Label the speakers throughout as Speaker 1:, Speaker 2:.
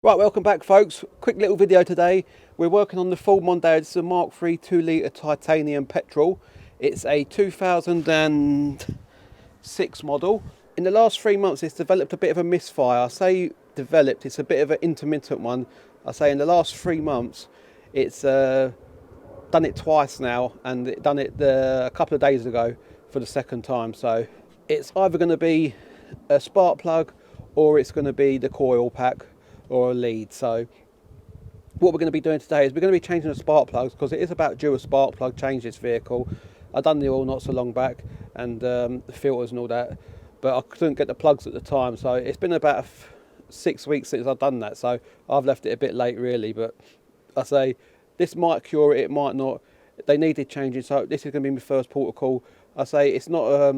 Speaker 1: Right, welcome back folks. Quick little video today. We're working on the full Mondeo. It's a Mark III 2 litre titanium petrol. It's a 2006 model. In the last 3 months it's developed a bit of a misfire. I say developed, it's a bit of an intermittent one. I say in the last 3 months it's done it twice now, and it done it a couple of days ago for the second time. So it's either going to be a spark plug or it's going to be the coil pack or a lead. So what we're going to be doing today is we're going to be changing the spark plugs, because it is about due a spark plug change this vehicle. I done the oil not so long back, and the filters and all that, but I couldn't get the plugs at the time, so it's been about 6 weeks since I've done that, so I've left it a bit late really. But I say this might cure it, it might not. They needed changing, so this is going to be my first port of call. I say it's not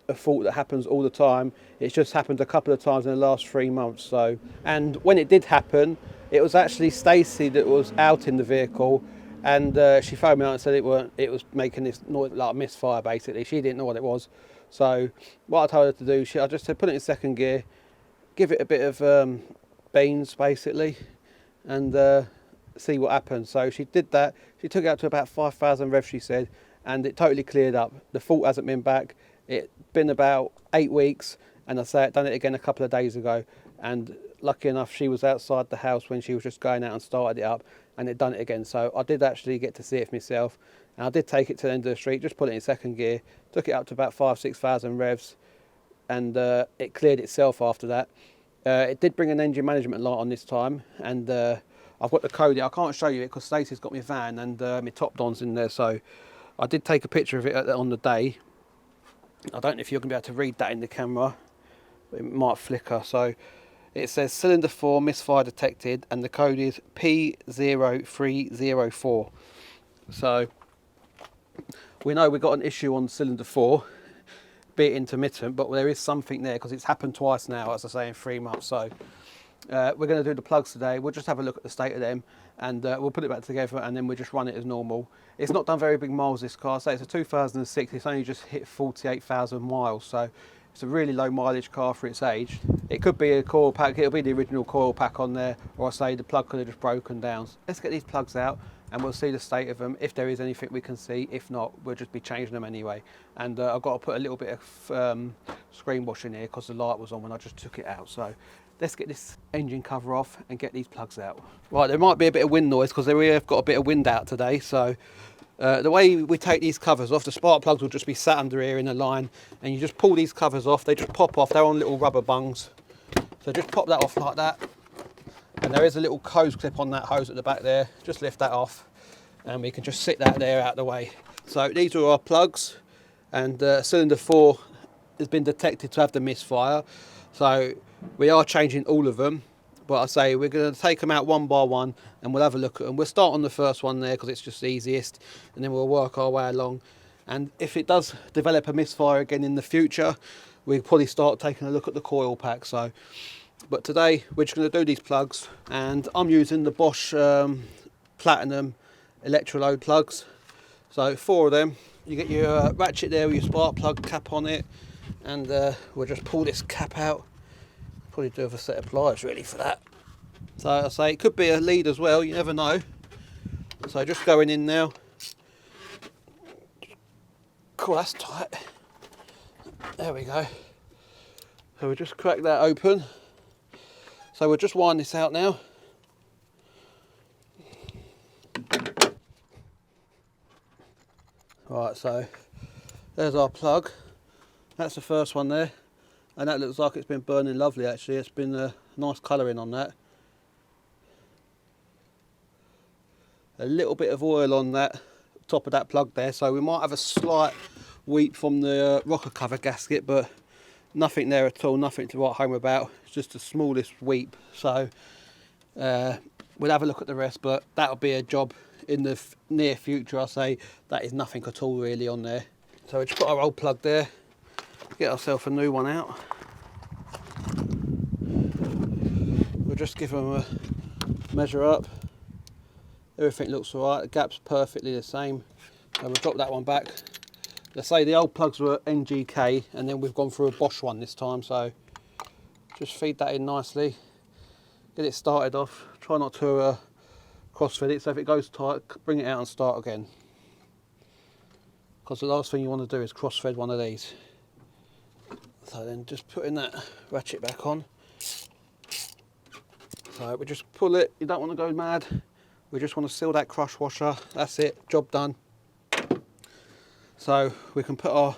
Speaker 1: a fault that happens all the time. It's just happened a couple of times in the last 3 months. So, and when it did happen, it was actually Stacey that was out in the vehicle, and she phoned me out and said it was making this noise like a misfire. Basically, she didn't know what it was. So what I told her to do, I just said put it in second gear, give it a bit of beans basically, and see what happens. So she did that. She took it out to about 5,000 revs, she said, and it totally cleared up. The fault hasn't been back. It's been about 8 weeks, and I say it done it again a couple of days ago, and lucky enough she was outside the house when she was just going out and started it up, and it done it again. So I did actually get to see it for myself, and I did take it to the end of the street, just put it in second gear, took it up to about 5,000-6,000 revs, and it cleared itself after that. It did bring an engine management light on this time, and I've got the code here. I can't show you it because Stacey's got my van and my top don's in there, so I did take a picture of it on the day. I don't know if you're going to be able to read that in the camera, it might flicker. So it says cylinder 4 misfire detected, and the code is P0304. So we know we've got an issue on cylinder 4, be it intermittent, but there is something there because it's happened twice now, as I say, in 3 months. So we're going to do the plugs today. We'll just have a look at the state of them, and we'll put it back together, and then we'll just run it as normal. It's not done very big miles, this car. So it's a 2006. It's only just hit 48,000 miles. So it's a really low mileage car for its age. It could be a coil pack. It'll be the original coil pack on there, or I say the plug could have just broken down. Let's get these plugs out, and we'll see the state of them. If there is anything we can see, if not, we'll just be changing them anyway. And I've got to put a little bit of screen wash in here because the light was on when I just took it out. So let's get this engine cover off and get these plugs out. Right, there might be a bit of wind noise because we have got a bit of wind out today. So the way we take these covers off, the spark plugs will just be sat under here in a line, and you just pull these covers off. They just pop off. They're on little rubber bungs. So just pop that off like that. And there is a little hose clip on that hose at the back there. Just lift that off, and we can just sit that there out of the way. So these are our plugs, and cylinder 4 has been detected to have the misfire. So we are changing all of them, but I say we're going to take them out one by one, and we'll have a look at them. We'll start on the first one there because it's just the easiest, and then we'll work our way along. And if it does develop a misfire again in the future, we'll probably start taking a look at the coil pack. So, but today we're just going to do these plugs, and I'm using the Bosch Platinum electrolode plugs. So 4 of them. You get your ratchet there with your spark plug cap on it, and we'll just pull this cap out. Probably do have a set of pliers really for that. So I say it could be a lead as well, you never know. So just going in now. Cool, that's tight. There we go. So we'll just crack that open. So we'll just wind this out now. Right, so there's our plug. That's the first one there. And that looks like it's been burning lovely actually. It's been a nice colouring on that. A little bit of oil on that top of that plug there, so we might have a slight weep from the rocker cover gasket, but nothing there at all, nothing to write home about. It's just the smallest weep. So we'll have a look at the rest, but that'll be a job in the near future. I say that is nothing at all really on there. So we just put our old plug there. Get ourselves a new one out. We'll just give them a measure up. Everything looks alright, the gap's perfectly the same. So we'll drop that one back. Let's say the old plugs were NGK, and then we've gone through a Bosch one this time, so just feed that in nicely. get it started off. Try not to cross-thread it, so if it goes tight, bring it out and start again. Because the last thing you want to do is cross-thread one of these. So then just putting that ratchet back on. So we just pull it, you don't want to go mad. We just want to seal that crush washer. That's it, job done. So we can put our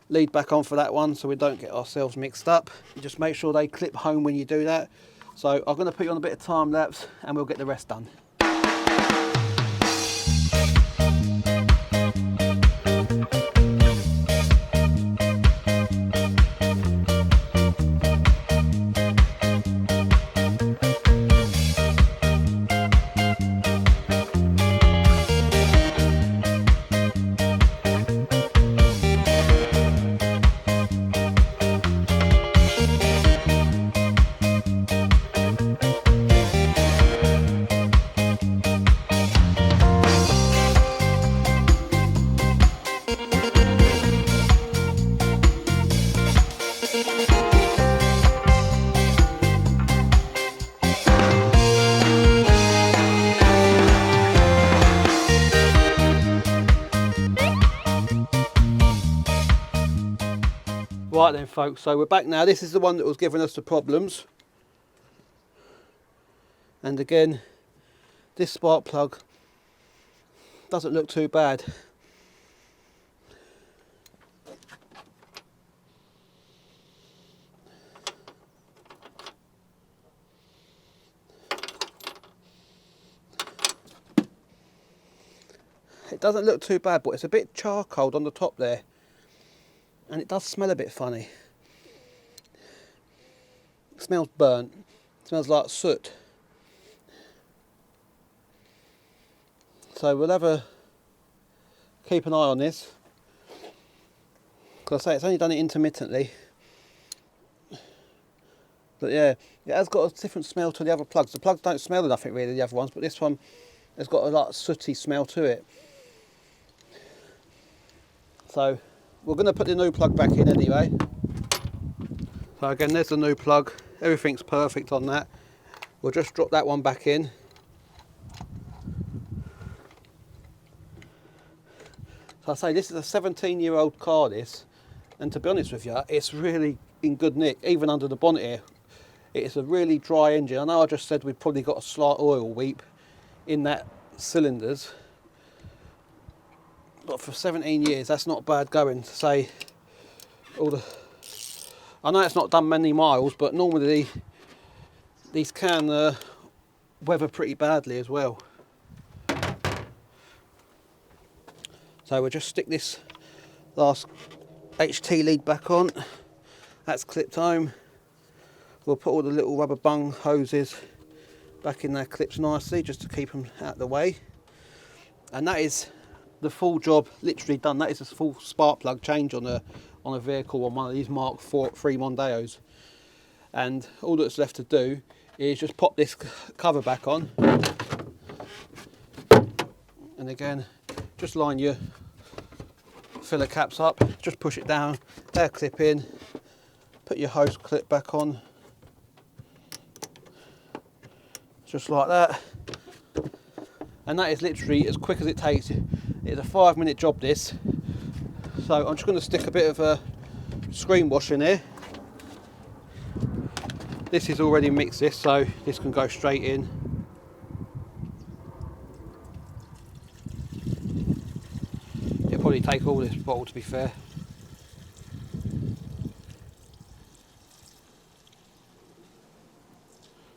Speaker 1: lead back on for that one so we don't get ourselves mixed up. Just make sure they clip home when you do that. So I'm going to put you on a bit of time lapse and we'll get the rest done. Right then folks, so we're back now. This is the one that was giving us the problems. And again, this spark plug doesn't look too bad. It doesn't look too bad, but it's a bit charcoaled on the top there. And it does smell a bit funny. It smells burnt. It smells like soot. So we'll have a keep an eye on this. Because I say it's only done it intermittently. But yeah, it has got a different smell to the other plugs. The plugs don't smell nothing really, the other ones, but this one has got a lot of sooty smell to it. So we're going to put the new plug back in anyway. So again, there's the new plug. Everything's perfect on that. We'll just drop that one back in. So I say this is a 17-year-old car, this, and to be honest with you, it's really in good nick, even under the bonnet here. It's a really dry engine. I know I just said we've probably got a slight oil weep in that cylinders. But for 17 years, that's not bad going. To say all the, I know it's not done many miles, but normally these can weather pretty badly as well. So we'll just stick this last HT lead back on. That's clipped home. We'll put all the little rubber bung hoses back in their clips nicely, just to keep them out of the way. And that is the full job literally done. That is a full spark plug change on a vehicle, on one of these Mark III Mondeos. And all that's left to do is just pop this cover back on, and again just line your filler caps up, just push it down, air clip in, put your hose clip back on, just like that. And that is literally as quick as it takes. It's a 5-minute job, this. So I'm just going to stick a bit of a screen wash in here. This is already mixed, this, so this can go straight in. It'll probably take all this bottle, to be fair.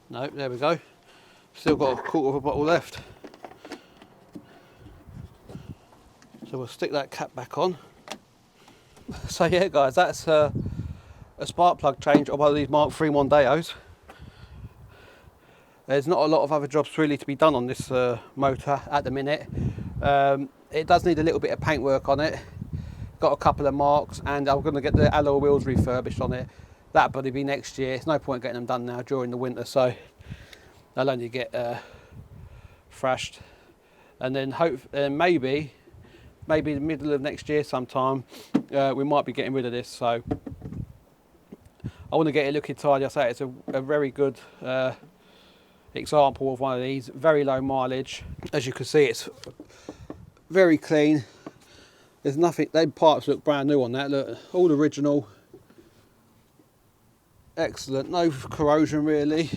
Speaker 1: Nope, there we go. Still got a quarter of a bottle left. So we'll stick that cap back on. So yeah guys, that's a spark plug change on one of these Mark III Mondeos. There's not a lot of other jobs really to be done on this motor at the minute. It does need a little bit of paintwork on it. Got a couple of marks, and I'm going to get the alloy wheels refurbished on it. That'll probably be next year. There's no point getting them done now during the winter, so they'll only get thrashed. And then maybe the middle of next year sometime, we might be getting rid of this. So I want to get it looking tidy. I say it's a very good example of one of these. Very low mileage. As you can see, it's very clean. There's nothing, they pipes look brand new on that, look, all original. Excellent, no corrosion really.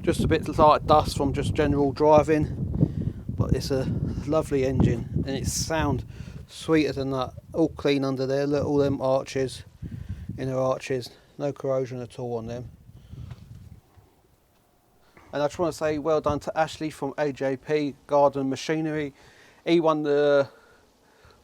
Speaker 1: Just a bit like dust from just general driving, but it's a lovely engine and it's sound sweet as a nut. All clean under there, look, all them arches, inner arches, no corrosion at all on them. And I just want to say well done to Ashley from AJP Garden Machinery. He won the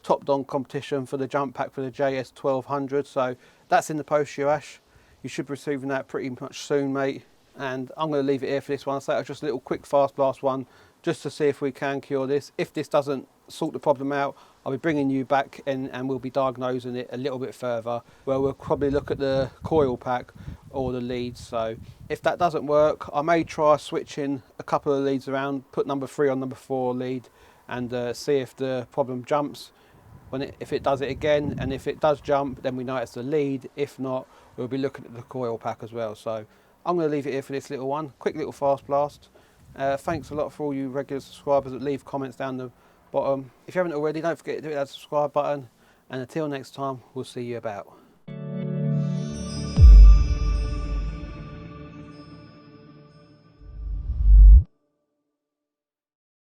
Speaker 1: Top Don competition for the jump pack for the JS 1200. So that's in the post, you Ash. You should be receiving that pretty much soon, mate. And I'm going to leave it here for this one. So it's just a little quick fast blast one, just to see if we can cure this. If this doesn't sort the problem out, I'll be bringing you back and we'll be diagnosing it a little bit further, where we'll probably look at the coil pack or the leads. So if that doesn't work, I may try switching a couple of leads around, put number 3 on number 4 lead, and see if the problem jumps. If it does it again, and if it does jump, then we know it's the lead. If not, we'll be looking at the coil pack as well. So I'm going to leave it here for this little one. Quick little fast blast. Thanks a lot for all you regular subscribers that leave comments down the bottom. If you haven't already, don't forget to hit that subscribe button. And until next time, we'll see you about.